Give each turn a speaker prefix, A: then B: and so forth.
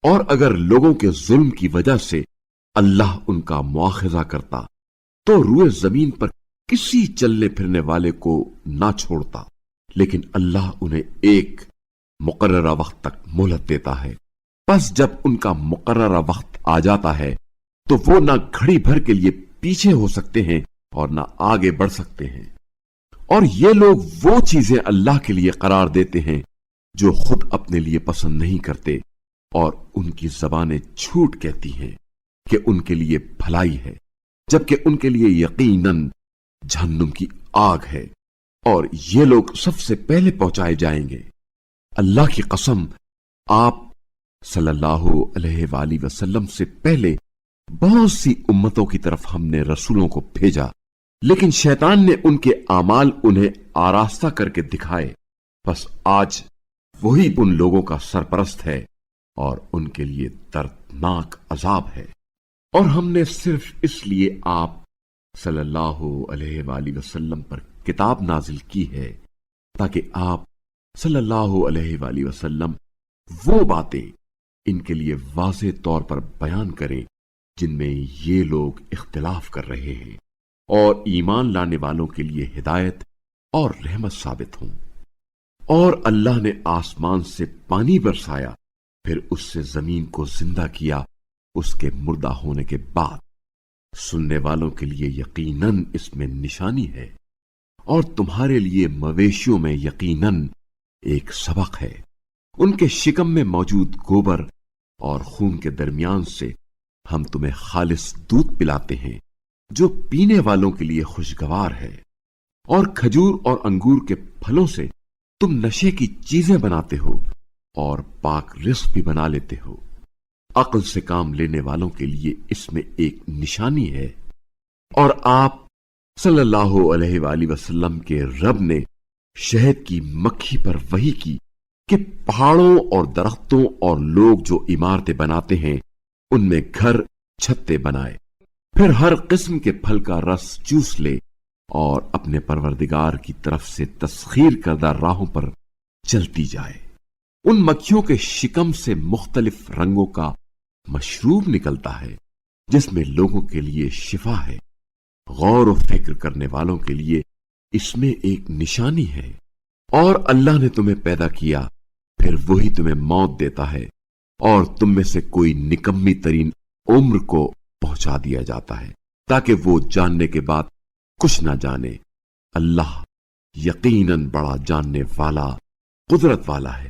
A: اور اگر لوگوں کے ظلم کی وجہ سے اللہ ان کا مواخذہ کرتا تو روئے زمین پر کسی چلنے پھرنے والے کو نہ چھوڑتا، لیکن اللہ انہیں ایک مقررہ وقت تک مہلت دیتا ہے۔ پس جب ان کا مقررہ وقت آ جاتا ہے تو وہ نہ گھڑی بھر کے لیے پیچھے ہو سکتے ہیں اور نہ آگے بڑھ سکتے ہیں۔ اور یہ لوگ وہ چیزیں اللہ کے لیے قرار دیتے ہیں جو خود اپنے لیے پسند نہیں کرتے، اور ان کی زبانیں جھوٹ کہتی ہیں کہ ان کے لیے بھلائی ہے، جبکہ ان کے لیے یقیناً جہنم کی آگ ہے، اور یہ لوگ سب سے پہلے پہنچائے جائیں گے۔ اللہ کی قسم، آپ صلی اللہ علیہ وآلہ وسلم سے پہلے بہت سی امتوں کی طرف ہم نے رسولوں کو بھیجا، لیکن شیطان نے ان کے اعمال انہیں آراستہ کر کے دکھائے، بس آج وہی ان لوگوں کا سرپرست ہے اور ان کے لیے دردناک عذاب ہے۔ اور ہم نے صرف اس لیے آپ صلی اللہ علیہ وآلہ وسلم پر کتاب نازل کی ہے تاکہ آپ صلی اللہ علیہ وآلہ وسلم وہ باتیں ان کے لیے واضح طور پر بیان کریں جن میں یہ لوگ اختلاف کر رہے ہیں، اور ایمان لانے والوں کے لیے ہدایت اور رحمت ثابت ہوں۔ اور اللہ نے آسمان سے پانی برسایا، پھر اس سے زمین کو زندہ کیا اس کے مردہ ہونے کے بعد۔ سننے والوں کے لیے یقیناً اس میں نشانی ہے، اور تمہارے لیے مویشیوں میں یقیناً ایک سبق ہے۔ ان کے شکم میں موجود گوبر اور خون کے درمیان سے ہم تمہیں خالص دودھ پلاتے ہیں جو پینے والوں کے لیے خوشگوار ہے، اور کھجور اور انگور کے پھلوں سے تم نشے کی چیزیں بناتے ہو اور پاک رزق بھی بنا لیتے ہو۔ عقل سے کام لینے والوں کے لیے اس میں ایک نشانی ہے۔ اور آپ صلی اللہ علیہ وآلہ وسلم کے رب نے شہد کی مکھی پر وحی کی کہ پہاڑوں اور درختوں اور لوگ جو عمارتیں بناتے ہیں ان میں گھر چھتے بنائے، پھر ہر قسم کے پھل کا رس چوس لے اور اپنے پروردگار کی طرف سے تسخیر کردہ راہوں پر چلتی جائے۔ ان مکھیوں کے شکم سے مختلف رنگوں کا مشروب نکلتا ہے جس میں لوگوں کے لیے شفا ہے۔ غور و فکر کرنے والوں کے لیے اس میں ایک نشانی ہے۔ اور اللہ نے تمہیں پیدا کیا، پھر وہی تمہیں موت دیتا ہے، اور تم میں سے کوئی نکمی ترین عمر کو پہنچا دیا جاتا ہے تاکہ وہ جاننے کے بعد کچھ نہ جانے۔ اللہ یقیناً بڑا جاننے والا، قدرت والا ہے۔